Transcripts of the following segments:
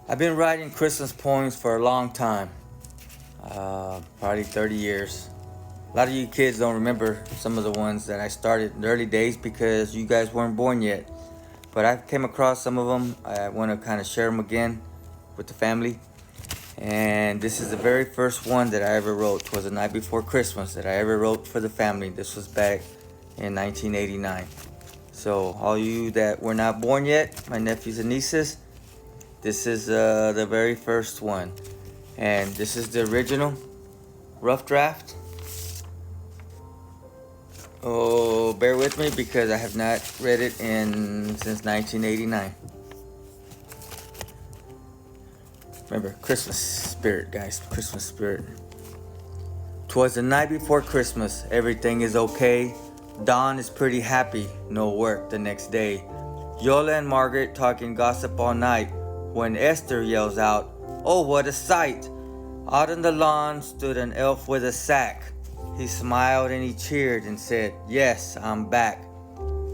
I've been writing Christmas poems for a long time, probably 30 years. A lot of you kids don't remember some of the ones that I started in the early days because you guys weren't born yet. But I came across some of them. I want to kind of share them again with the family. And this is the very first one that I ever wrote. It was the night before Christmas that I ever wrote for the family. This was back in 1989. So all you that were not born yet, my nephews and nieces, this is the very first one. And this is the original rough draft. Oh, bear with me because I have not read it since 1989. Remember, Christmas spirit, guys. Christmas spirit. 'Twas the night before Christmas. Everything is okay. Dawn is pretty happy. No work the next day. Yola and Margaret talking gossip all night when Esther yells out, "Oh, what a sight!" Out on the lawn stood an elf with a sack. He smiled and he cheered and said, "Yes, I'm back."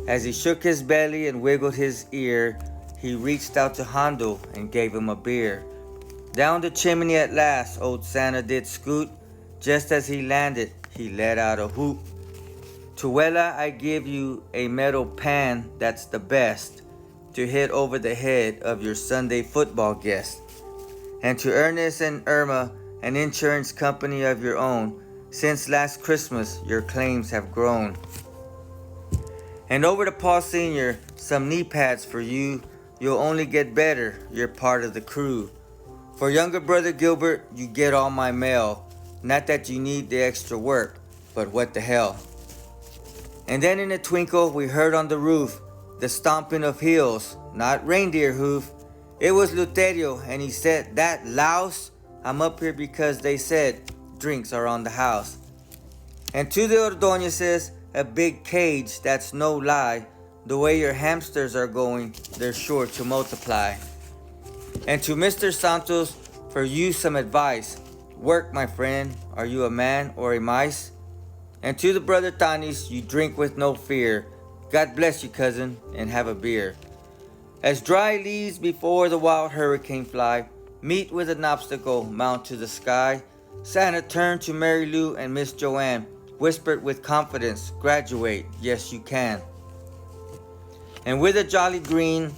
As he shook his belly and wiggled his ear, he reached out to Hondo and gave him a beer. Down the chimney at last, old Santa did scoot. Just as he landed, he let out a whoop. "Tuella, I give you a metal pan that's the best to hit over the head of your Sunday football guest. And to Ernest and Irma, an insurance company of your own. Since last Christmas, your claims have grown. And over to Paul Sr., some knee pads for you. You'll only get better, you're part of the crew. For younger brother Gilbert, you get all my mail. Not that you need the extra work, but what the hell." And then in a twinkle, we heard on the roof the stomping of heels, not reindeer hoof. It was Luterio, and he said, "That louse, I'm up here because they said drinks are on the house." And to the Ordóñezes, a big cage, that's no lie. The way your hamsters are going, they're sure to multiply. And to Mr. Santos, for you some advice. Work, my friend, are you a man or a mice? And to the brother Tanis, you drink with no fear. God bless you, cousin, and have a beer. As dry leaves before the wild hurricane fly, meet with an obstacle, mount to the sky. Santa turned to Mary Lou and Miss Joanne, whispered with confidence, "Graduate, yes you can." And with a jolly grin,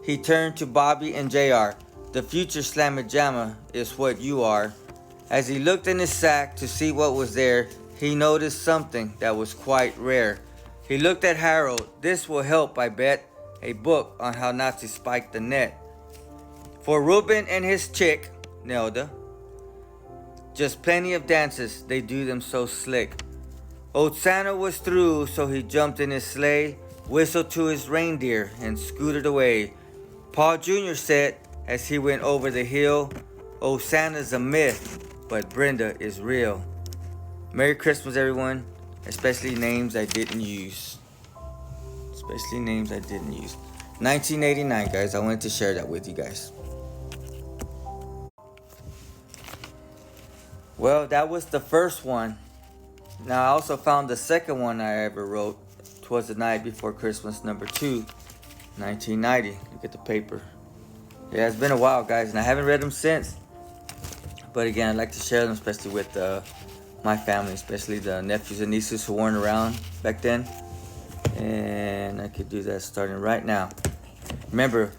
he turned to Bobby and JR. "The future slamma jamma is what you are." As he looked in his sack to see what was there, he noticed something that was quite rare. He looked at Harold. "This will help, I bet. A book on how not to spike the net." For Reuben and his chick, Nelda, just plenty of dances, they do them so slick. Old Santa was through, so he jumped in his sleigh, whistled to his reindeer, and scooted away. Paul Jr. said, as he went over the hill, "Old Santa's a myth, but Brenda is real." Merry Christmas, everyone, especially names I didn't use. 1989, guys. I wanted to share that with you guys. Well, that was the first one. Now, I also found the second one I ever wrote. "Twas the Night Before Christmas, number 2, 1990. Look at the paper. Yeah, it's been a while, guys, and I haven't read them since. But again, I'd like to share them, especially with my family, especially the nephews and nieces who weren't around back then. And I could do that starting right now. Remember,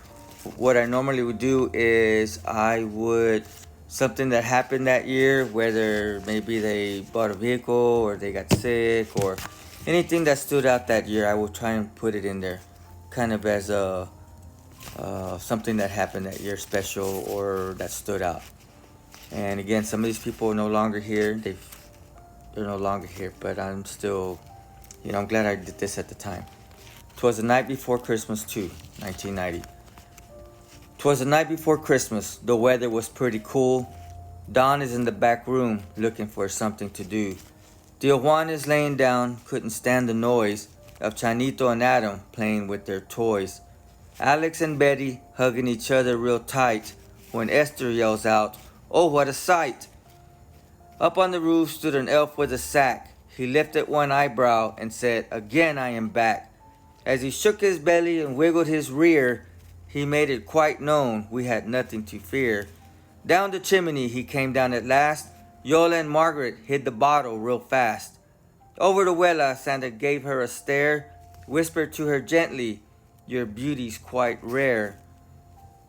what I normally would do is I would, something that happened that year, whether maybe they bought a vehicle or they got sick or anything that stood out that year, I would try and put it in there, kind of as a something that happened that year special or that stood out. And again, some of these people are no longer here. They're no longer here, but I'm still, I'm glad I did this at the time. 'Twas the night before Christmas too, 1990. 'Twas the night before Christmas. The weather was pretty cool. Don is in the back room looking for something to do. Tio Juan is laying down, couldn't stand the noise of Chanito and Adam playing with their toys. Alex and Betty hugging each other real tight when Esther yells out, "Oh, what a sight!" Up on the roof stood an elf with a sack. He lifted one eyebrow and said, "Again I am back." As he shook his belly and wiggled his rear, he made it quite known we had nothing to fear. Down the chimney he came down at last. Yola and Margaret hid the bottle real fast. Over the Wella, Santa gave her a stare, whispered to her gently, "Your beauty's quite rare."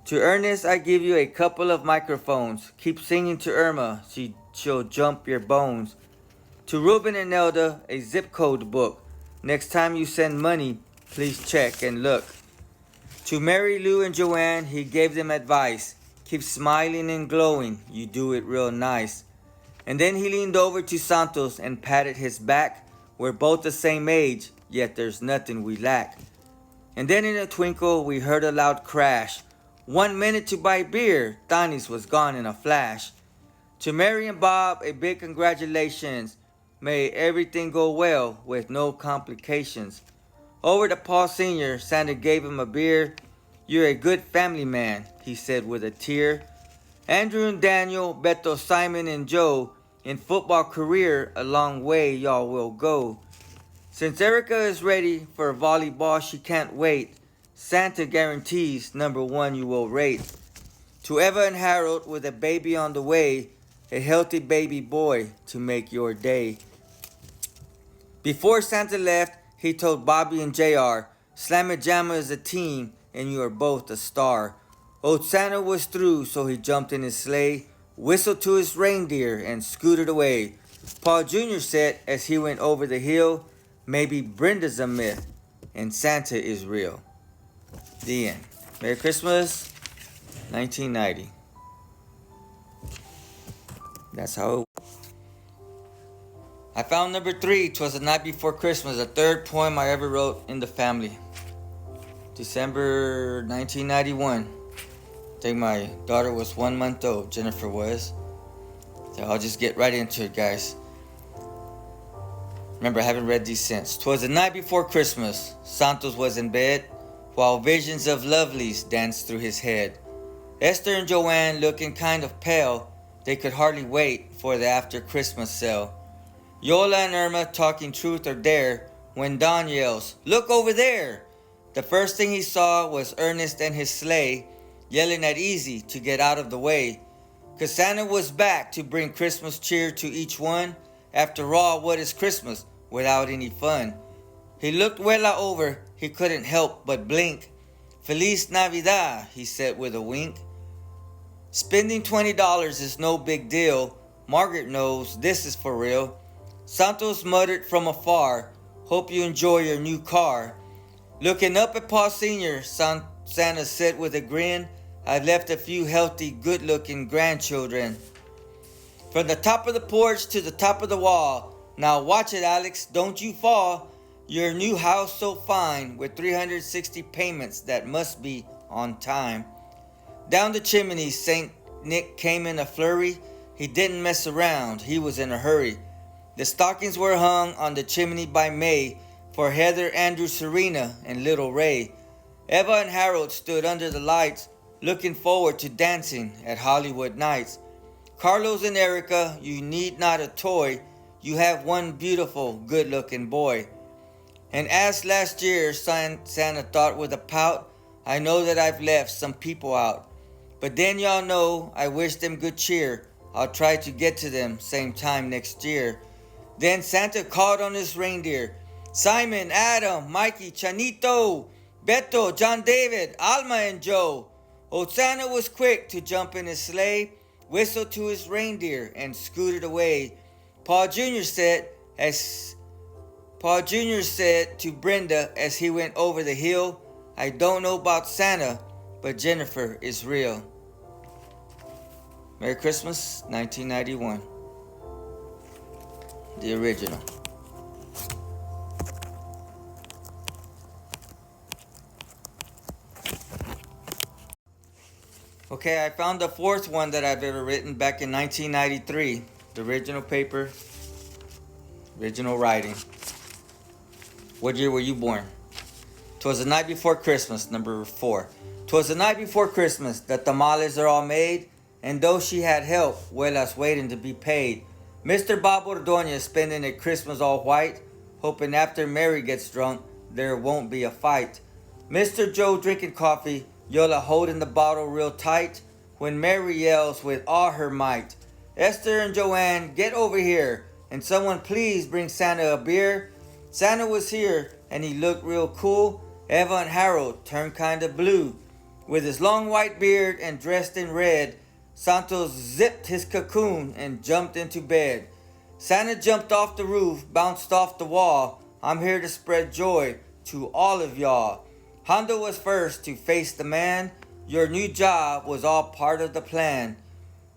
To Ernest I give you a couple of microphones. Keep singing to Irma, she'll jump your bones. To Reuben and Nelda, a zip code book. Next time you send money, please check and look. To Mary Lou and Joanne, he gave them advice. Keep smiling and glowing, you do it real nice. And then he leaned over to Santos and patted his back. We're both the same age, yet there's nothing we lack. And then in a twinkle, we heard a loud crash. 1 minute to buy beer, Tani's was gone in a flash. To Mary and Bob, a big congratulations. May everything go well with no complications. Over to Paul Sr., Santa gave him a beer. You're a good family man, he said with a tear. Andrew and Daniel, Beto, Simon, and Joe, in football career, a long way y'all will go. Since Erica is ready for volleyball, she can't wait. Santa guarantees #1 you will rate. To Eva and Harold, with a baby on the way, a healthy baby boy to make your day. Before Santa left, he told Bobby and JR, Slamma Jamma is a team and you are both a star. Old Santa was through, so he jumped in his sleigh, whistled to his reindeer and scooted away. Paul Jr. said as he went over the hill, maybe Brenda's a myth and Santa is real. The end. Merry Christmas, 1990. That's how it. I found number 3. 'Twas the night before Christmas, the third poem I ever wrote in the family. December 1991. I think my daughter was 1 month old, Jennifer was. So I'll just get right into it, guys. Remember, I haven't read these since. 'Twas the night before Christmas. Santos was in bed, while visions of lovelies danced through his head. Esther and Joanne looking kind of pale, they could hardly wait for the after Christmas sale. Yola and Irma talking truth or dare, when Don yells, "Look over there!" The first thing he saw was Ernest and his sleigh, yelling at Easy to get out of the way. 'Cause Santa was back to bring Christmas cheer to each one. After all, what is Christmas without any fun? He looked Wella over, he couldn't help but blink. "Feliz Navidad," he said with a wink. Spending $20 is no big deal. Margaret knows this is for real. Santos muttered from afar, "Hope you enjoy your new car." Looking up at Paul Sr., Santa said with a grin, "I've left a few healthy, good-looking grandchildren. From the top of the porch to the top of the wall. Now watch it, Alex, don't you fall. Your new house so fine, with 360 payments that must be on time." Down the chimney, St. Nick came in a flurry. He didn't mess around, he was in a hurry. The stockings were hung on the chimney by May for Heather, Andrew, Serena, and little Ray. Eva and Harold stood under the lights, looking forward to dancing at Hollywood nights. Carlos and Erica, you need not a toy. You have one beautiful, good-looking boy. And as last year, Santa thought with a pout, I know that I've left some people out. But then y'all know I wish them good cheer. I'll try to get to them same time next year. Then Santa called on his reindeer. Simon, Adam, Mikey, Chanito, Beto, John David, Alma, and Joe. Old Santa was quick to jump in his sleigh, whistled to his reindeer, and scooted away. Paul Jr. said to Brenda as he went over the hill, I don't know about Santa, but Jennifer is real. Merry Christmas, 1991. The original. Okay, I found the fourth one that I've ever written back in 1993. The original paper, original writing. What year were you born? 'Twas the night before Christmas, number 4. 'Twas the night before Christmas, the tamales are all made, and though she had help, Huela's waiting to be paid. Mr. Bob Ordonez spending a Christmas all white, hoping after Mary gets drunk, there won't be a fight. Mr. Joe drinking coffee, Yola holding the bottle real tight, when Mary yells with all her might, Esther and Joanne, get over here, and someone please bring Santa a beer. Santa was here, and he looked real cool. Eva and Harold turned kinda blue. With his long white beard and dressed in red, Santos zipped his cocoon and jumped into bed. Santa jumped off the roof, bounced off the wall. I'm here to spread joy to all of y'all. Hondo was first to face the man. Your new job was all part of the plan.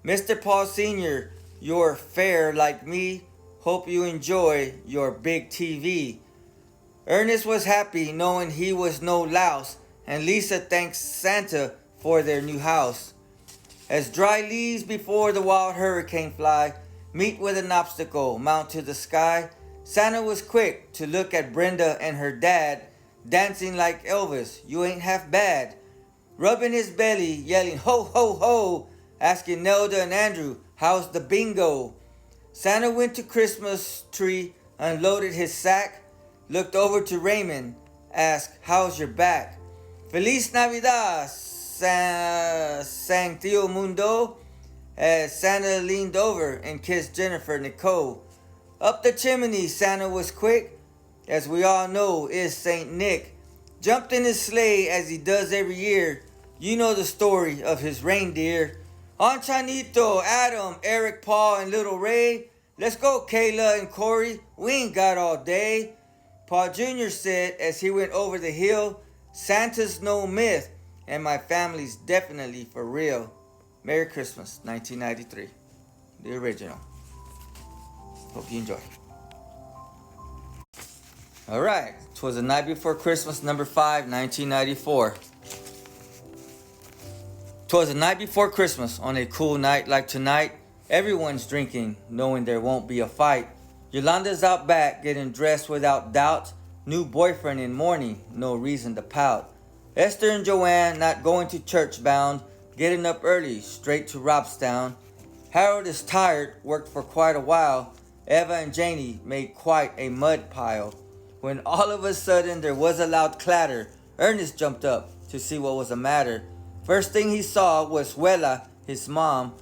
Mr. Paul Sr., you're fair like me. Hope you enjoy your big TV. Ernest was happy knowing he was no louse, and Lisa thanks Santa for their new house. As dry leaves before the wild hurricane fly, meet with an obstacle, mount to the sky, Santa was quick to look at Brenda and her dad, dancing like Elvis, you ain't half bad. Rubbing his belly, yelling ho ho ho, asking Nelda and Andrew, how's the bingo? Santa went to Christmas tree, unloaded his sack, looked over to Raymond, asked, how's your back? Feliz Navidad, sang Tío Mundo, as Santa leaned over and kissed Jennifer Nicole. Up the chimney, Santa was quick, as we all know is Saint Nick. Jumped in his sleigh as he does every year. You know the story of his reindeer. On Chanito, Adam, Eric, Paul, and little Ray. Let's go, Kayla and Corey. We ain't got all day. Paul Jr. said as he went over the hill, Santa's no myth, and my family's definitely for real. Merry Christmas, 1993. The original. Hope you enjoy. Alright, 'Twas the Night Before Christmas, number 5, 1994. 'Twas the night before Christmas, on a cool night like tonight. Everyone's drinking, knowing there won't be a fight. Yolanda's out back, getting dressed without doubt. New boyfriend in mourning, no reason to pout. Esther and Joanne not going to church bound, getting up early, straight to Robstown. Harold is tired, worked for quite a while. Eva and Janie made quite a mud pile. When all of a sudden there was a loud clatter, Ernest jumped up to see what was the matter. First thing he saw was Suela, his mom,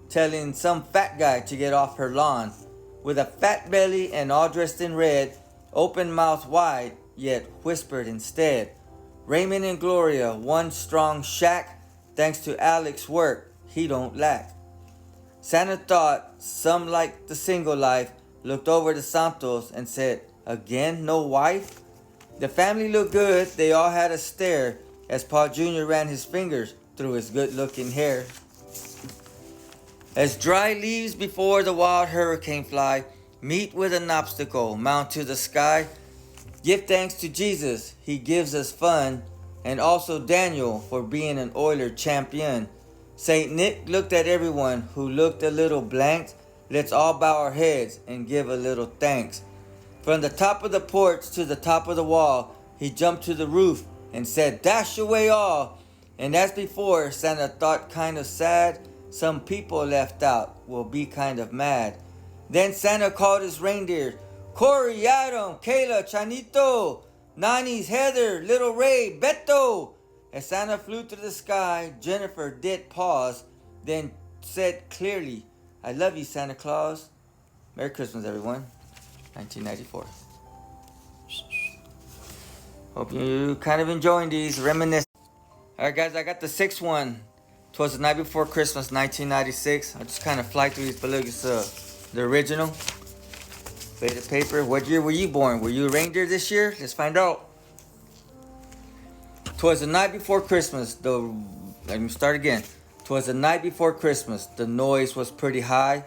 telling some fat guy to get off her lawn. With a fat belly and all dressed in red, open mouth wide, yet whispered instead. Raymond and Gloria, one strong shack, thanks to Alex's work, he don't lack. Santa thought some like the single life, looked over to Santos and said, again, no wife? The family looked good, they all had a stare, as Paul Jr. ran his fingers through his good-looking hair. As dry leaves before the wild hurricane fly, meet with an obstacle, mount to the sky. Give thanks to Jesus, he gives us fun, and also Daniel for being an Oiler champion. Saint Nick looked at everyone who looked a little blanked. Let's all bow our heads and give a little thanks. From the top of the porch to the top of the wall, he jumped to the roof and said, dash away all. And as before, Santa thought kind of sad. Some people left out will be kind of mad. Then Santa called his reindeer, Corey, Adam, Kayla, Chanito, Nani's, Heather, little Ray, Beto. As Santa flew to the sky, Jennifer did pause, then said clearly, I love you, Santa Claus. Merry Christmas, everyone. 1994. Hope you kind of enjoying these reminiscent. Alright guys, I got the 6th one. 'Twas the Night Before Christmas, 1996. I just kind of fly through these, but look, it's the original. Faded paper. What year were you born? Were you a reindeer this year? Let's find out. 'Twas the night before Christmas. Let me start again. 'Twas the night before Christmas. The noise was pretty high.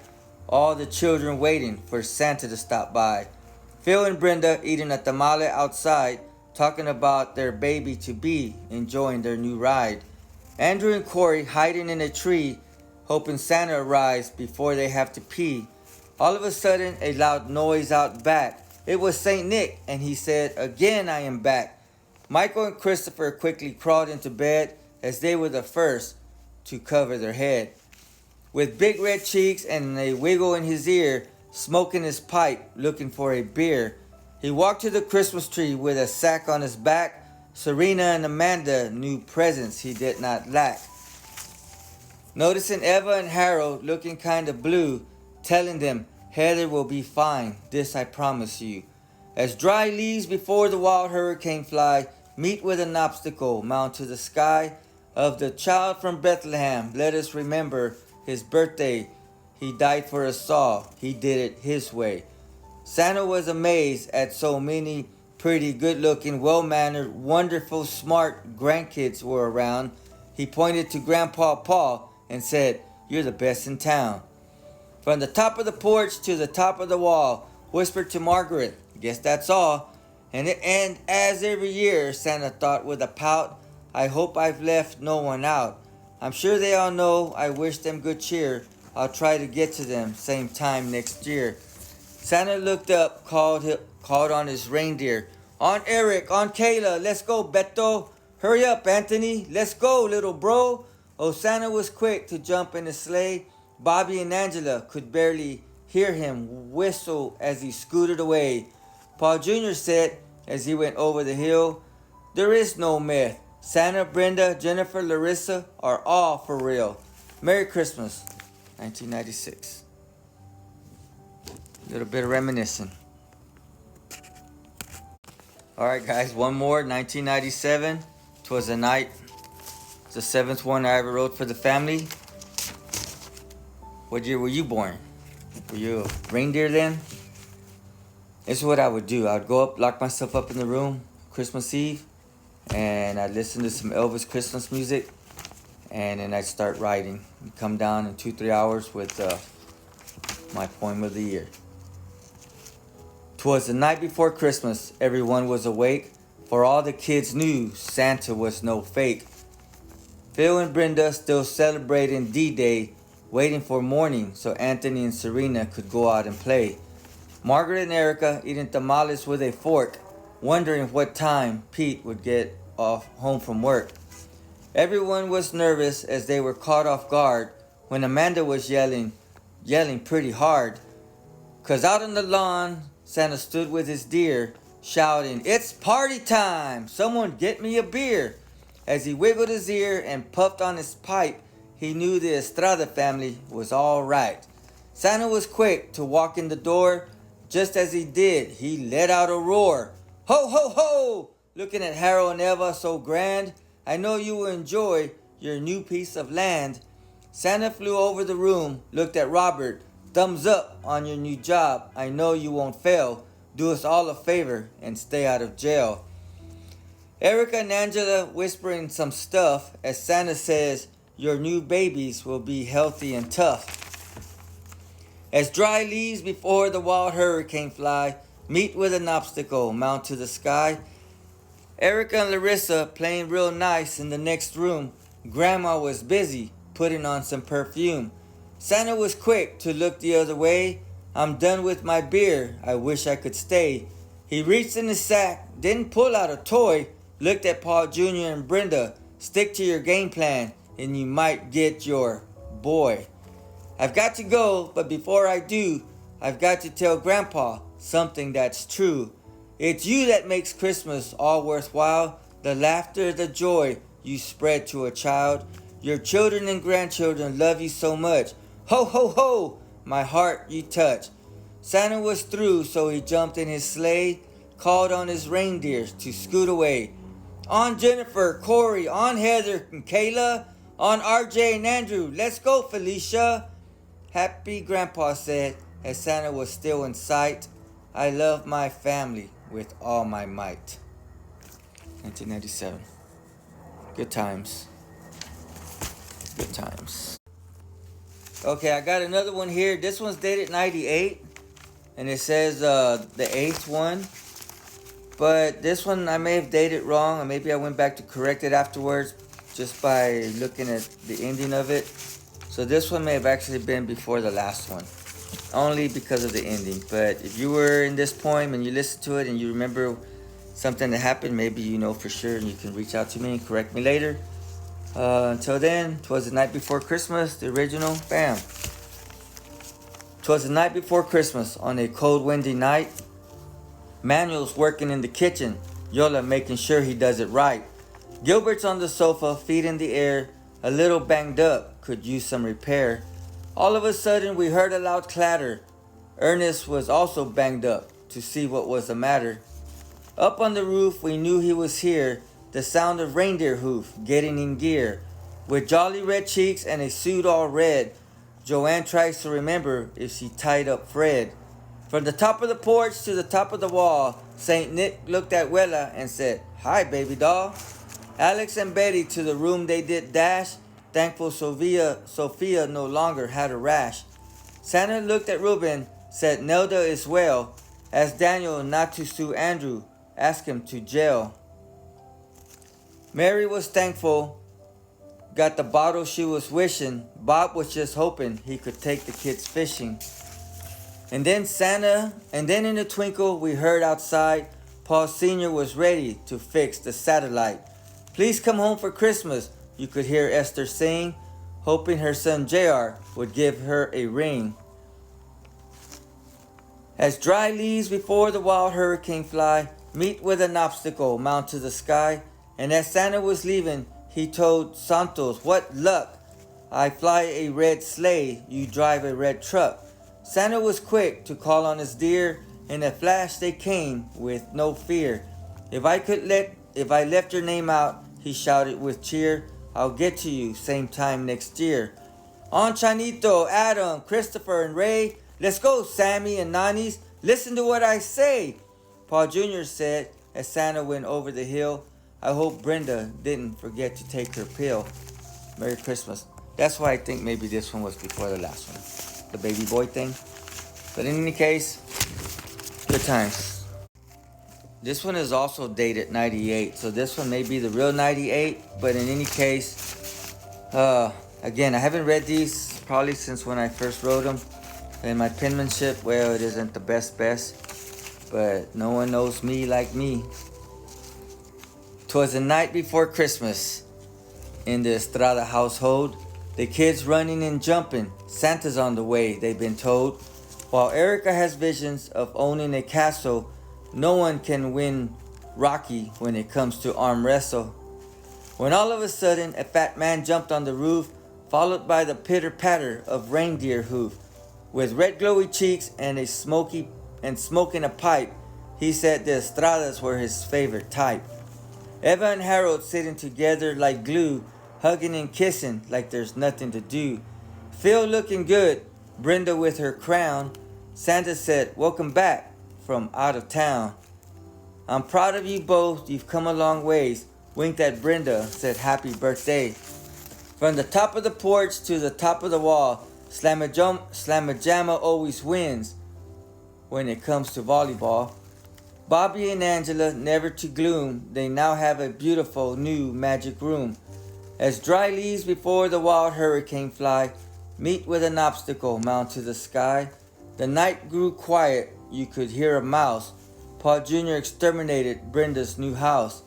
All the children waiting for Santa to stop by. Phil and Brenda eating a tamale outside, talking about their baby-to-be, enjoying their new ride. Andrew and Corey hiding in a tree, hoping Santa arrives before they have to pee. All of a sudden, a loud noise out back. It was Saint Nick, and he said, again I am back. Michael and Christopher quickly crawled into bed, as they were the first to cover their head. With big red cheeks and a wiggle in his ear, smoking his pipe, looking for a beer. He walked to the Christmas tree with a sack on his back, Serena and Amanda knew presents he did not lack. Noticing Eva and Harold looking kind of blue, telling them, Heather will be fine, this I promise you. As dry leaves before the wild hurricane fly, meet with an obstacle, mount to the sky. Of the child from Bethlehem, let us remember his birthday. He died for us all, he did it his way. Santa was amazed at so many pretty, good-looking, well-mannered, wonderful, smart grandkids were around. He pointed to Grandpa Paul and said, You're the best in town. From the top of the porch to the top of the wall, whispered to Margaret, Guess that's all. And as every year, Santa thought with a pout, I hope I've left no one out. I'm sure they all know I wish them good cheer. I'll try to get to them same time next year. Santa looked up, called on his reindeer. On Eric, on Kayla, let's go, Beto. Hurry up, Anthony, let's go, little bro. Oh, Santa was quick to jump in the sleigh. Bobby and Angela could barely hear him whistle as he scooted away. Paul Jr. said as he went over the hill, There is no myth. Santa, Brenda, Jennifer, Larissa are all for real. Merry Christmas, 1996. A little bit of reminiscing. Alright guys, one more, 1997. Twas the night. It's the seventh one I ever wrote for the family. What year were you born? Were you a reindeer then? This is what I would do. I would go up, lock myself up in the room, Christmas Eve, and I'd listen to some Elvis Christmas music, and then I'd start writing. I'd come down in 2-3 hours with my poem of the year. 'Twas the night before Christmas, everyone was awake, for all the kids knew Santa was no fake. Phil and Brenda still celebrating D-Day, waiting for morning so Anthony and Serena could go out and play. Margaret and Erica eating tamales with a fork, wondering what time Pete would get off home from work. Everyone was nervous as they were caught off guard when Amanda was yelling pretty hard. 'Cause out on the lawn, Santa stood with his deer, shouting, It's party time! Someone get me a beer! As he wiggled his ear and puffed on his pipe, he knew the Estrada family was all right. Santa was quick to walk in the door. Just as he did, he let out a roar. Ho, ho, ho! Looking at Harold and Eva so grand, I know you will enjoy your new piece of land. Santa flew over the room, looked at Robert. Thumbs up on your new job. I know you won't fail. Do us all a favor and stay out of jail. Erica and Angela whispering some stuff as Santa says, Your new babies will be healthy and tough. As dry leaves before the wild hurricane fly, meet with an obstacle, mount to the sky. Erica and Larissa playing real nice in the next room. Grandma was busy putting on some perfume. Santa was quick to look the other way. I'm done with my beer, I wish I could stay. He reached in his sack, didn't pull out a toy, looked at Paul Jr. and Brenda. Stick to your game plan and you might get your boy. I've got to go, but before I do, I've got to tell Grandpa something that's true. It's you that makes Christmas all worthwhile. The laughter, the joy you spread to a child. Your children and grandchildren love you so much. Ho, ho, ho, my heart you touch. Santa was through, so he jumped in his sleigh, called on his reindeers to scoot away. On Jennifer, Corey, on Heather and Kayla, on RJ and Andrew, let's go Felicia. Happy Grandpa said as Santa was still in sight, I love my family with all my might. 1997. Good times. Good times. Okay, I got another one here. This one's dated 98. And it says the 8th one. But this one I may have dated wrong. Or maybe I went back to correct it afterwards. Just by looking at the ending of it. So this one may have actually been before the last one. Only because of the ending. But if you were in this poem and you listened to it and you remember something that happened, maybe you know for sure and you can reach out to me and correct me later. Until then, 'twas the night before Christmas, the original, bam. 'Twas the night before Christmas on a cold windy night. Manuel's working in the kitchen, Yola making sure he does it right. Gilbert's on the sofa, feet in the air, a little banged up, could use some repair. All of a sudden we heard a loud clatter. Ernest was also banged up to see what was the matter. Up on the roof we knew he was here, the sound of reindeer hoof getting in gear. With jolly red cheeks and a suit all red, Joanne tries to remember if she tied up Fred. From the top of the porch to the top of the wall, St. Nick looked at Wella and said, "Hi, baby doll." Alex and Betty to the room they did dash, thankful Sophia no longer had a rash. Santa looked at Reuben, said Nelda is well, asked Daniel not to sue Andrew, asked him to jail. Mary was thankful, got the bottle she was wishing. Bob was just hoping he could take the kids fishing. And then in a twinkle we heard outside, Paul Sr. was ready to fix the satellite. "Please come home for Christmas," you could hear Esther sing, hoping her son JR would give her a ring. As dry leaves before the wild hurricane fly, meet with an obstacle, mount to the sky. And as Santa was leaving, he told Santos, "What luck! I fly a red sleigh, you drive a red truck." Santa was quick to call on his dear. In a flash they came with no fear. If I left your name out," he shouted with cheer, "I'll get to you same time next year." "On Chanito, Adam, Christopher, and Ray, let's go, Sammy and Nani's, listen to what I say," Paul Jr. said as Santa went over the hill. "I hope Brenda didn't forget to take her pill. Merry Christmas." That's why I think maybe this one was before the last one, the baby boy thing. But in any case, good times. This one is also dated 98, so this one may be the real 98, but in any case, again, I haven't read these probably since when I first wrote them, and my penmanship, well, it isn't the best, but no one knows me like me. "'Twas the night before Christmas in the Estrada household, the kids running and jumping, Santa's on the way, they've been told. While Erica has visions of owning a castle, no one can win Rocky when it comes to arm wrestle. When all of a sudden a fat man jumped on the roof, followed by the pitter-patter of reindeer hoof. With red glowy cheeks and smoking a pipe, he said the Estradas were his favorite type. Eva and Harold sitting together like glue, hugging and kissing like there's nothing to do. Phil looking good, Brenda with her crown. Santa said, "Welcome back from out of town. I'm proud of you both, you've come a long ways." Winked at Brenda, said happy birthday. From the top of the porch to the top of the wall, Slamma-Jamma always wins when it comes to volleyball. Bobby and Angela, never to gloom, they now have a beautiful new magic room. As dry leaves before the wild hurricane fly, meet with an obstacle, mount to the sky. The night grew quiet, you could hear a mouse. Paul Jr. exterminated Brenda's new house.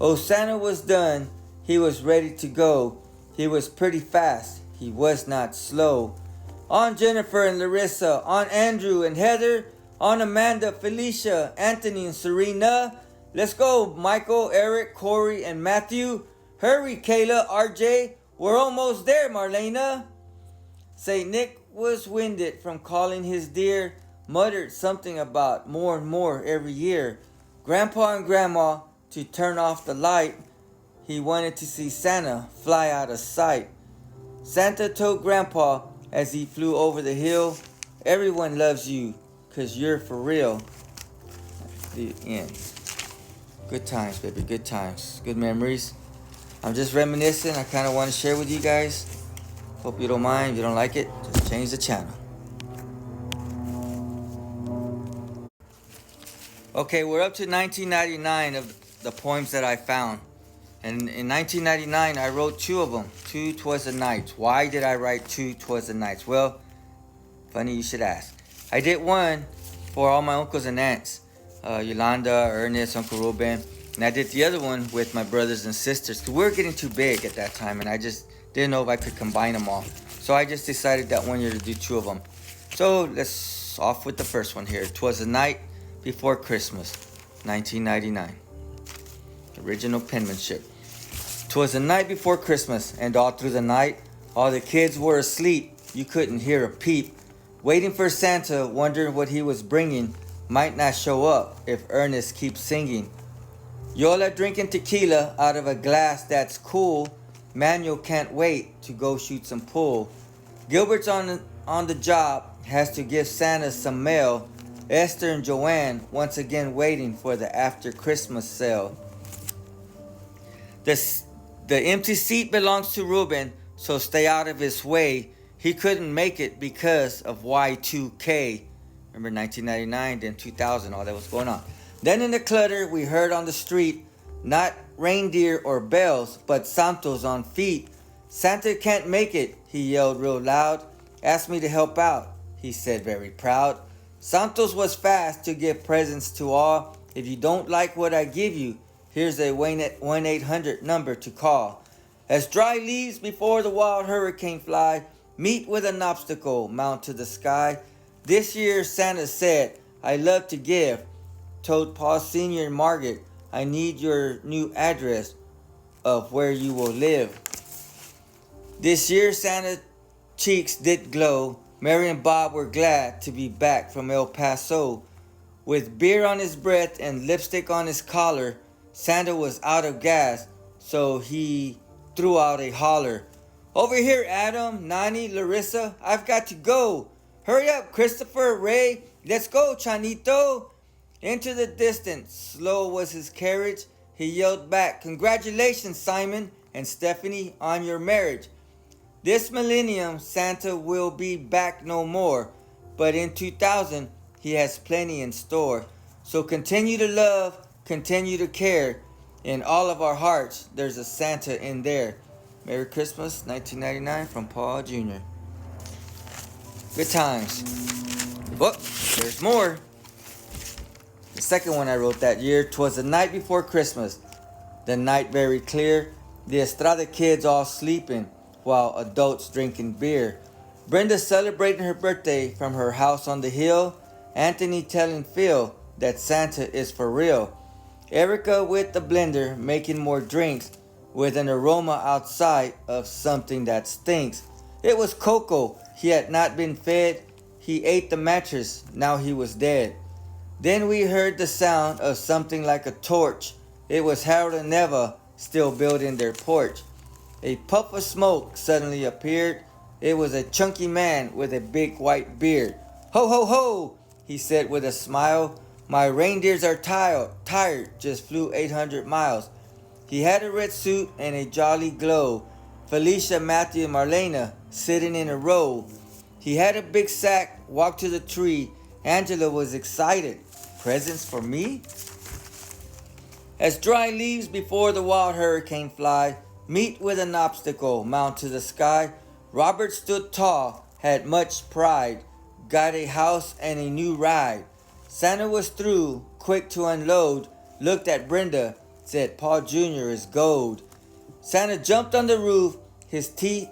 Oh, Santa was done, he was ready to go. He was pretty fast, he was not slow. On Jennifer and Larissa, on Andrew and Heather, on Amanda, Felicia, Anthony and Serena. Let's go, Michael, Eric, Corey, and Matthew. Hurry, Kayla, RJ, we're almost there, Marlena. St. Nick was winded from calling his dear, muttered something about more and more every year. Grandpa and Grandma to turn off the light. He wanted to see Santa fly out of sight. Santa told Grandpa as he flew over the hill, "Everyone loves you, 'cause you're for real." The end. Good times, baby, good times. Good memories. I'm just reminiscing. I kind of want to share with you guys. Hope you don't mind. If you don't like it, just change the channel. Okay, we're up to 1999 of the poems that I found. And in 1999, I wrote two of them. Two Twas the Nights. Why did I write two Twas the Nights? Well, funny you should ask. I did one for all my uncles and aunts. Yolanda, Ernest, Uncle Ruben. And I did the other one with my brothers and sisters. Because we were getting too big at that time. And I just didn't know if I could combine them all. So I just decided that one year to do two of them. So let's off with the first one here. 'Twas the night before Christmas, 1999. Original penmanship. 'Twas the night before Christmas, and all through the night, all the kids were asleep. You couldn't hear a peep. Waiting for Santa, wondering what he was bringing. Might not show up if Ernest keeps singing. Yola drinking tequila out of a glass that's cool. Manuel can't wait to go shoot some pool. Gilbert's on the job, has to give Santa some mail. Esther and Joanne once again waiting for the after Christmas sale. The empty seat belongs to Ruben, so stay out of his way. He couldn't make it because of Y2K. Remember 1999, then 2000, all that was going on. Then in the clutter, we heard on the street, not reindeer or bells, but Santos on feet. Santa can't make it, he yelled real loud. Asked me to help out, he said very proud. Santos was fast to give presents to all. If you don't like what I give you, here's a 1-800 number to call. As dry leaves before the wild hurricane fly, meet with an obstacle, mount to the sky. This year Santa said, I love to give. Told Paul Sr. and Margaret, I need your new address of where you will live. This year Santa's cheeks did glow. Mary and Bob were glad to be back from El Paso. With beer on his breath and lipstick on his collar, Santa was out of gas, so he threw out a holler. Over here, Adam, Nani, Larissa, I've got to go. Hurry up, Christopher, Ray, let's go, Chanito. Into the distance, slow was his carriage. He yelled back, congratulations, Simon and Stephanie, on your marriage. This millennium, Santa will be back no more, but in 2000, he has plenty in store. So continue to love, continue to care. In all of our hearts, there's a Santa in there. Merry Christmas, 1999, from Paul Jr. Good times. But there's more. The second one I wrote that year. 'Twas the night before Christmas. The night very clear. The Estrada kids all sleeping, while adults drinking beer. Brenda celebrating her birthday from her house on the hill. Anthony telling Phil that Santa is for real. Erica with the blender making more drinks with an aroma outside of something that stinks. It was Coco. He had not been fed. He ate the mattress. Now he was dead. Then we heard the sound of something like a torch. It was Harold and Neva still building their porch. A puff of smoke suddenly appeared. It was a chunky man with a big white beard. Ho, ho, ho, he said with a smile. My reindeers are tired, just flew 800 miles. He had a red suit and a jolly glow. Felicia, Matthew, and Marlena sitting in a row. He had a big sack, walked to the tree. Angela was excited. Presents for me? As dry leaves before the wild hurricane fly, meet with an obstacle, mount to the sky. Robert stood tall, had much pride, got a house and a new ride. Santa was through, quick to unload, looked at Brenda, said Paul Jr. is gold. Santa jumped on the roof, his teeth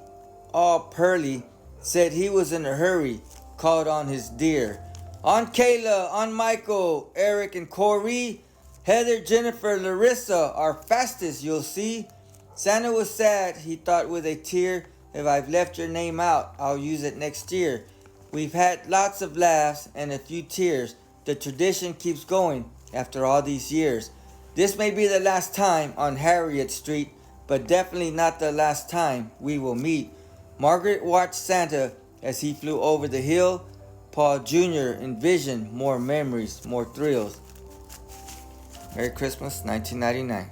all pearly, said he was in a hurry, called on his dear. On Kayla, on Michael, Eric and Corey, Heather, Jennifer, Larissa, our fastest you'll see. Santa was sad, he thought with a tear, if I've left your name out, I'll use it next year. We've had lots of laughs and a few tears. The tradition keeps going after all these years. This may be the last time on Harriet Street, but definitely not the last time we will meet. Margaret watched Santa as he flew over the hill. Paul Jr. envisioned more memories, more thrills. Merry Christmas, 1999.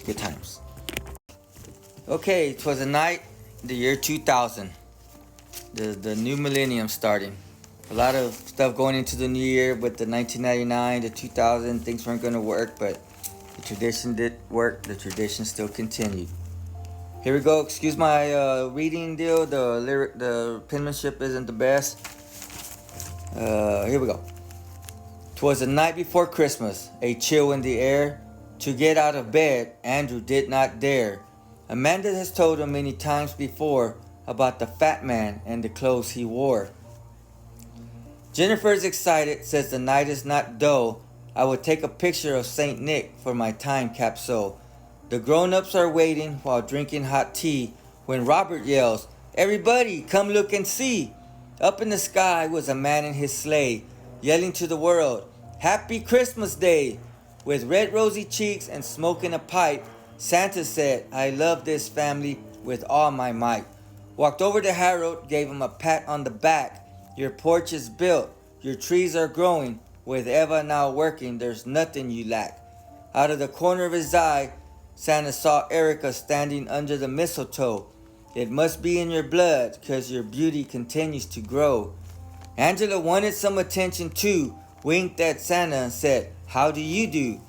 Good times. Okay, 'twas a night, the year 2000. The new millennium starting. A lot of stuff going into the new year with the 1999, the 2000. Things weren't going to work, but the tradition did work. The tradition still continued. Here we go. Excuse my reading deal. The penmanship isn't the best. Here we go. 'Twas the night before Christmas, a chill in the air. To get out of bed, Andrew did not dare. Amanda has told him many times before about the fat man and the clothes he wore. Jennifer's excited, says the night is not dull. I would take a picture of St. Nick for my time capsule. The grown-ups are waiting while drinking hot tea when Robert yells, "Everybody, come look and see!" Up in the sky was a man in his sleigh, yelling to the world, "Happy Christmas Day!" With red rosy cheeks and smoking a pipe, Santa said, "I love this family with all my might." Walked over to Harold, gave him a pat on the back. "Your porch is built, your trees are growing. With Eva now working, there's nothing you lack." Out of the corner of his eye, Santa saw Erica standing under the mistletoe. "It must be in your blood, 'cause your beauty continues to grow." Angela wanted some attention too, winked at Santa and said, "How do you do?"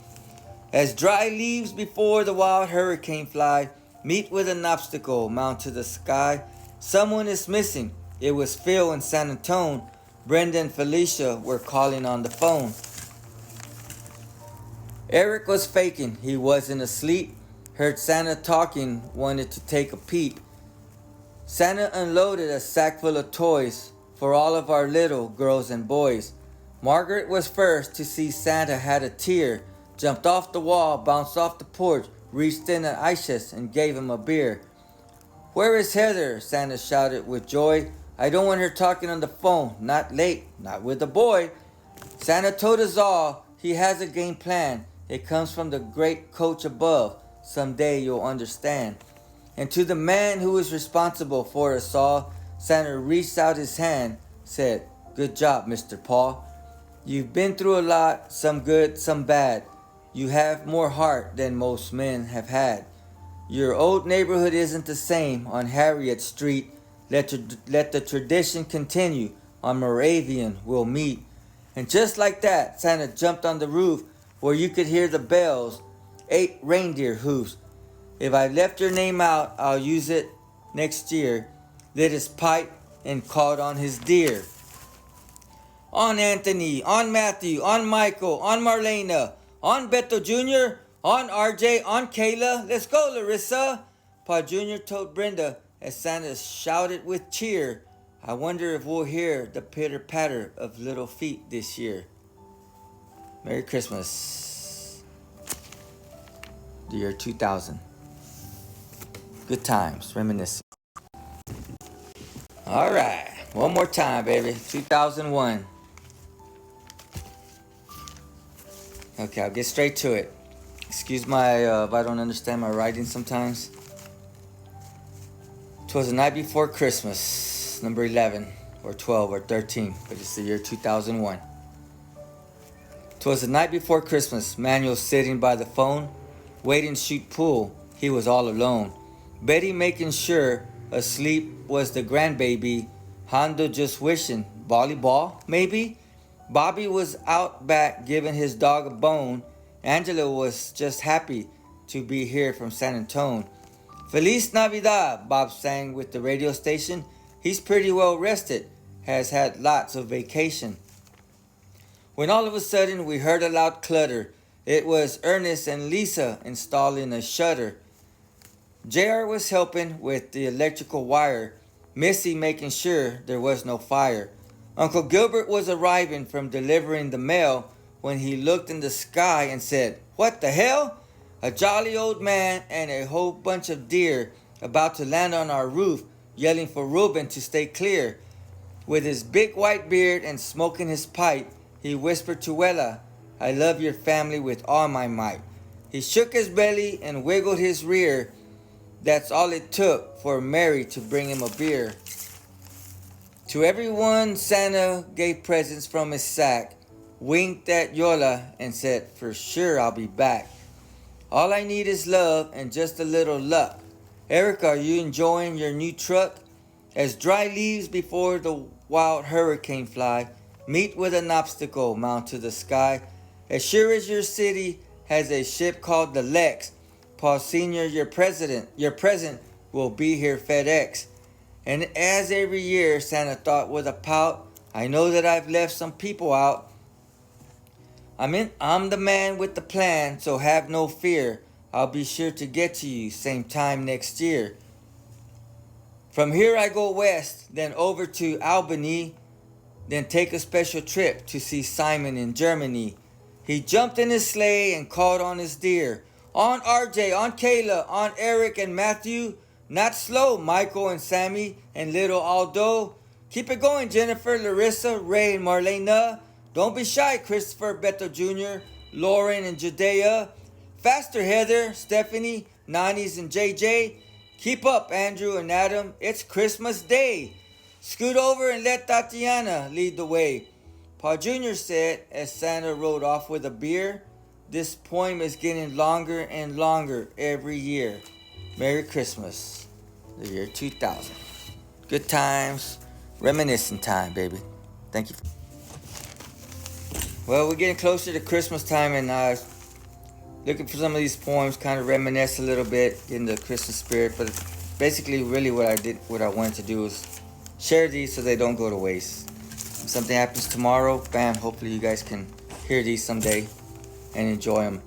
As dry leaves before the wild hurricane fly, meet with an obstacle, mount to the sky. Someone is missing. It was Phil and San Antone. Brenda and Felicia were calling on the phone. Eric was faking, he wasn't asleep. Heard Santa talking, wanted to take a peep. Santa unloaded a sack full of toys for all of our little girls and boys. Margaret was first to see Santa, had a tear. Jumped off the wall, bounced off the porch, reached in an ice chest and gave him a beer. "Where is Heather?" Santa shouted with joy. "I don't want her talking on the phone, not late, not with a boy." Santa told us all he has a game plan. It comes from the great coach above. Someday you'll understand. And to the man who is responsible for us all, Santa reached out his hand, said, "Good job, Mr. Paul. You've been through a lot, some good, some bad. You have more heart than most men have had. Your old neighborhood isn't the same on Harriet Street. Let the tradition continue. On Moravian we'll meet." And just like that, Santa jumped on the roof where you could hear the bells, 8 reindeer hoofs. "If I left your name out, I'll use it next year." Lit his pipe and called on his deer. On Anthony, on Matthew, on Michael, on Marlena, on Beto Jr., on RJ, on Kayla. "Let's go, Larissa." Pa Jr. told Brenda as Santa shouted with cheer. "I wonder if we'll hear the pitter-patter of little feet this year." Merry Christmas. The year 2000. Good times, reminiscing. All right, one more time, baby. 2001. Okay, I'll get straight to it. Excuse my if I don't understand my writing sometimes. 'Twas the night before Christmas, number 11 or 12 or 13, but it's the year 2001. 'Twas the night before Christmas. Manuel sitting by the phone, waiting to shoot pool. He was all alone. Betty making sure asleep was the grandbaby. Hondo just wishing volleyball, maybe. Bobby was out back giving his dog a bone. Angela was just happy to be here from San Antone. "Feliz Navidad," Bob sang with the radio station. He's pretty well rested, has had lots of vacation. When all of a sudden we heard a loud clutter. It was Ernest and Lisa installing a shutter. JR was helping with the electrical wire. Missy making sure there was no fire. Uncle Gilbert was arriving from delivering the mail when he looked in the sky and said, "What the hell?" A jolly old man and a whole bunch of deer about to land on our roof, yelling for Reuben to stay clear. With his big white beard and smoking his pipe, he whispered to Ella, "I love your family with all my might." He shook his belly and wiggled his rear. That's all it took for Mary to bring him a beer. To everyone, Santa gave presents from his sack, winked at Yola and said, "For sure I'll be back. All I need is love and just a little luck." Erica, are you enjoying your new truck? As dry leaves before the wild hurricane fly, meet with an obstacle, mount to the sky. As sure as your city has a ship called the Lex, Paul Sr., your present will be here FedEx. And as every year, Santa thought with a pout, "I know that I've left some people out. I'm the man with the plan, so have no fear. I'll be sure to get to you same time next year. From here I go west, then over to Albany, then take a special trip to see Simon in Germany. He jumped in his sleigh and called on his deer. On RJ, on Kayla, on Eric and Matthew. Not slow, Michael and Sammy and little Aldo. Keep it going, Jennifer, Larissa, Ray, and Marlena. Don't be shy, Christopher, Beto Jr., Lauren, and Judea. Faster, Heather, Stephanie, Nani's, and JJ. Keep up, Andrew and Adam. It's Christmas Day. Scoot over and let Tatiana lead the way. Paul Jr. said as Santa rode off with a beer, this poem is getting longer and longer every year. Merry Christmas, the year 2000. Good times, reminiscing time, baby. Thank you. Well, we're getting closer to Christmas time, and looking for some of these poems, kind of reminisce a little bit in the Christmas spirit. But basically, really, what I wanted to do is share these so they don't go to waste. If something happens tomorrow, bam! Hopefully, you guys can hear these someday and enjoy them.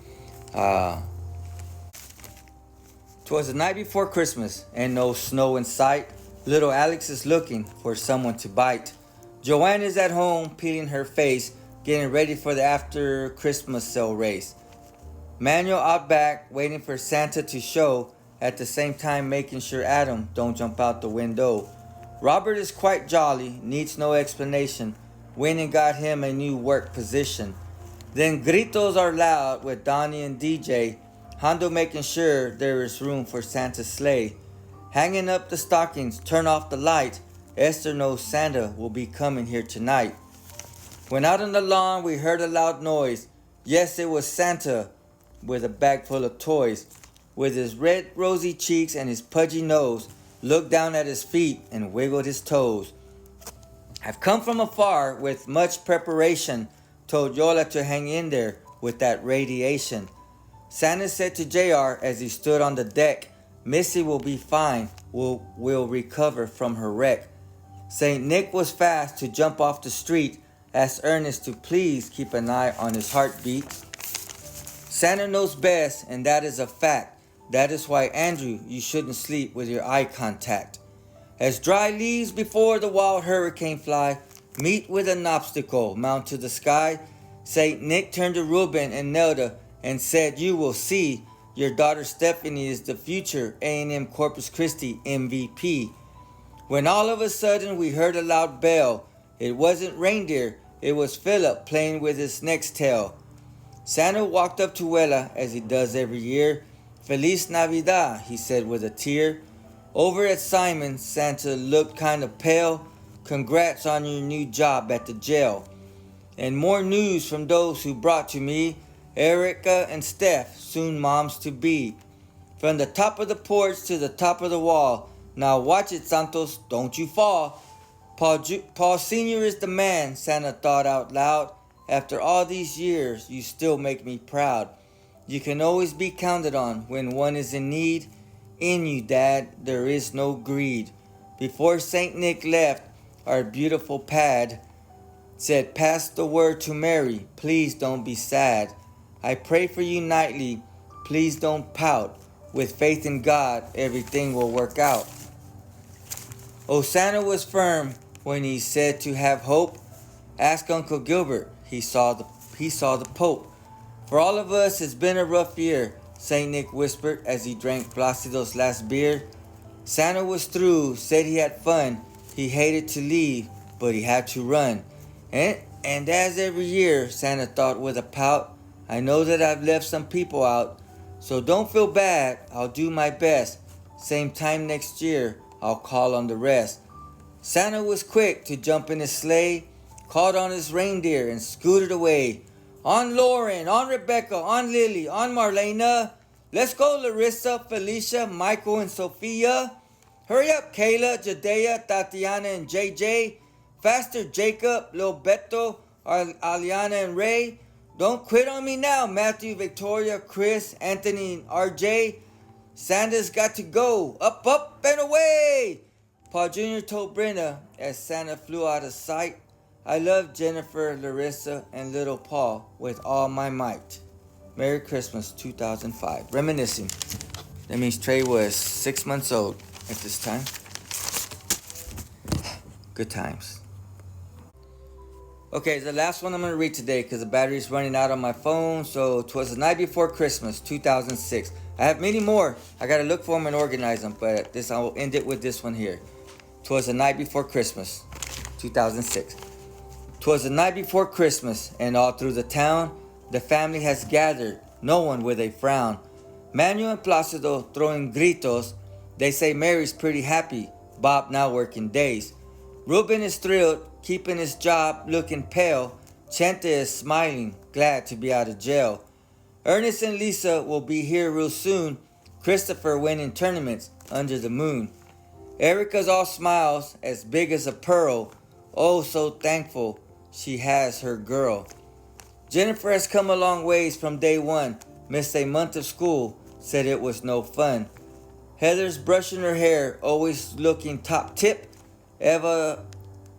Twas the night before Christmas, and no snow in sight. Little Alex is looking for someone to bite. Joanne is at home, peeling her face, getting ready for the after Christmas sale race. Manuel out back, waiting for Santa to show, at the same time making sure Adam don't jump out the window. Robert is quite jolly, needs no explanation. Went and got him a new work position. Then gritos are loud with Donnie and DJ. Hondo making sure there is room for Santa's sleigh. Hanging up the stockings, turn off the light. Esther knows Santa will be coming here tonight. When out on the lawn we heard a loud noise. Yes, it was Santa with a bag full of toys. With his red rosy cheeks and his pudgy nose, looked down at his feet and wiggled his toes. I've come from afar with much preparation, told Yola to hang in there with that radiation. Santa said to JR as he stood on the deck, Missy will be fine, will recover from her wreck. St. Nick was fast to jump off the street, asked Ernest to please keep an eye on his heartbeat. Santa knows best, and that is a fact. That is why, Andrew, you shouldn't sleep with your eye contact. As dry leaves before the wild hurricane fly, meet with an obstacle, mount to the sky. St. Nick turned to Reuben and Nelda and said, you will see, your daughter Stephanie is the future A&M Corpus Christi MVP. When all of a sudden we heard a loud bell. It wasn't reindeer, it was Philip playing with his next tail. Santa walked up to Wella as he does every year. Feliz Navidad, he said with a tear. Over at Simon, Santa looked kind of pale. Congrats on your new job at the jail. And more news from those who brought to me Erica and Steph, soon moms to be. From the top of the porch to the top of the wall. Now watch it, Santos, don't you fall. Paul Sr. is the man, Santa thought out loud. After all these years, you still make me proud. You can always be counted on when one is in need. In you, Dad, there is no greed. Before St. Nick left, our beautiful pad said, pass the word to Mary, please don't be sad. I pray for you nightly, please don't pout. With faith in God, everything will work out. Oh, Santa was firm when he said to have hope. Ask Uncle Gilbert, he saw the Pope. For all of us, it's been a rough year, St. Nick whispered as he drank Placido's last beer. Santa was through, said he had fun. He hated to leave, but he had to run. And as every year, Santa thought with a pout, I know that I've left some people out, so don't feel bad, I'll do my best. Same time next year, I'll call on the rest. Santa was quick to jump in his sleigh, called on his reindeer and scooted away. On Lauren, on Rebecca, on Lily, on Marlena. Let's go, Larissa, Felicia, Michael, and Sophia. Hurry up, Kayla, Judea, Tatiana, and JJ. Faster, Jacob, Lil Beto, Aliana, and Ray. Don't quit on me now, Matthew, Victoria, Chris, Anthony, and RJ. Santa's got to go. Up, up, and away. Paul Jr. told Brenda as Santa flew out of sight. I love Jennifer, Larissa, and little Paul with all my might. Merry Christmas 2005. Reminiscing. That means Trey was 6 months old at this time. Good times. Okay, the last one I'm going to read today because the battery's running out on my phone. So, 'Twas the Night Before Christmas, 2006. I have many more. I got to look for them and organize them. But this, I will end it with this one here. 'Twas the Night Before Christmas, 2006. 'Twas the night before Christmas, and all through the town, the family has gathered, no one with a frown. Manuel and Placido throwing gritos. They say Mary's pretty happy, Bob now working days. Ruben is thrilled, keeping his job, looking pale. Chente is smiling, glad to be out of jail. Ernest and Lisa will be here real soon. Christopher winning tournaments under the moon. Erica's all smiles, as big as a pearl. Oh, so thankful she has her girl. Jennifer has come a long ways from day one. Missed a month of school, said it was no fun. Heather's brushing her hair, always looking top tip. Eva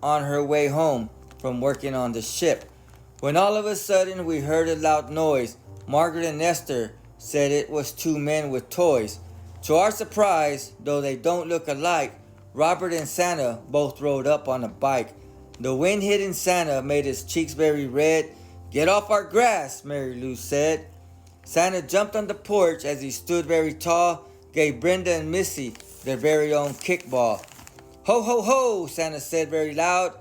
on her way home from working on the ship. When all of a sudden we heard a loud noise. Margaret and Esther said it was two men with toys. To our surprise, though they don't look alike, Robert and Santa both rode up on a bike. The wind hitting Santa made his cheeks very red. Get off our grass, Mary Lou said. Santa jumped on the porch as he stood very tall, gave Brenda and Missy their very own kickball. Ho, ho, ho, Santa said very loud.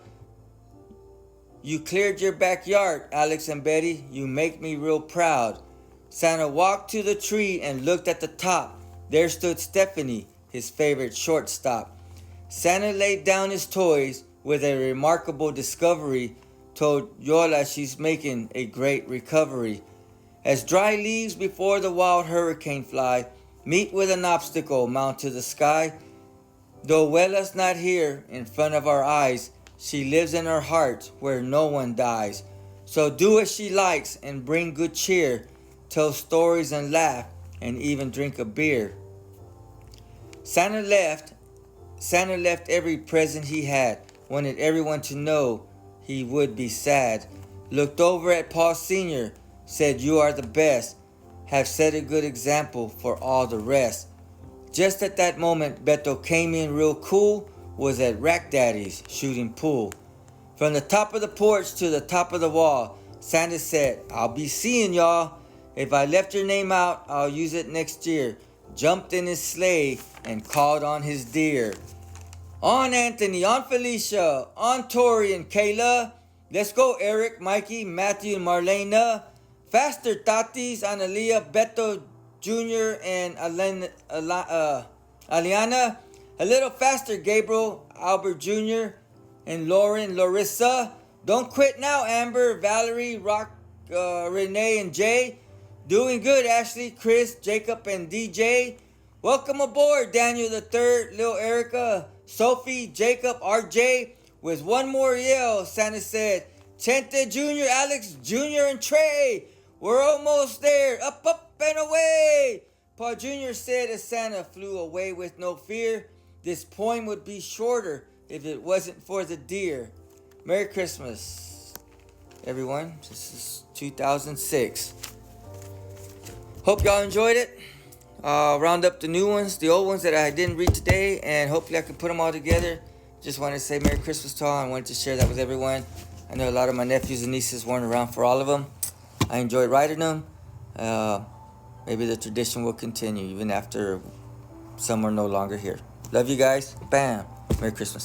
You cleared your backyard, Alex and Betty. You make me real proud. Santa walked to the tree and looked at the top. There stood Stephanie, his favorite shortstop. Santa laid down his toys with a remarkable discovery. Told Yola she's making a great recovery. As dry leaves before the wild hurricane fly, meet with an obstacle, mount to the sky. Though Wela's not here in front of our eyes, she lives in our hearts where no one dies. So do as she likes and bring good cheer. Tell stories and laugh and even drink a beer. Santa left every present he had. Wanted everyone to know he would be sad. Looked over at Paul Sr., said you are the best. Have set a good example for all the rest. Just at that moment, Beto came in real cool, was at Rack Daddy's shooting pool. From the top of the porch to the top of the wall, Santa said, I'll be seeing y'all. If I left your name out, I'll use it next year. Jumped in his sleigh and called on his deer. On Anthony, on Felicia, on Tori and Kayla. Let's go Eric, Mikey, Matthew and Marlena. Faster Tatis, Analia, Beto Jr. and Aliana. A little faster Gabriel, Albert Jr. and Lauren, Larissa. Don't quit now Amber, Valerie, Rock, Renee and Jay. Doing good Ashley, Chris, Jacob and DJ. Welcome aboard Daniel the Third, Lil Erica, Sophie, Jacob, RJ. With one more yell, Santa said, Chente Jr., Alex Jr. and Trey. We're almost there. Up, up and away. Paul Jr. said as Santa flew away with no fear. This poem would be shorter if it wasn't for the deer. Merry Christmas, everyone. This is 2006. Hope y'all enjoyed it. Round up the new ones, the old ones that I didn't read today, and hopefully I can put them all together. Just wanted to say Merry Christmas to all. I wanted to share that with everyone. I know a lot of my nephews and nieces weren't around for all of them. I enjoyed writing them. Maybe the tradition will continue even after some are no longer here. Love you guys. Bam. Merry Christmas.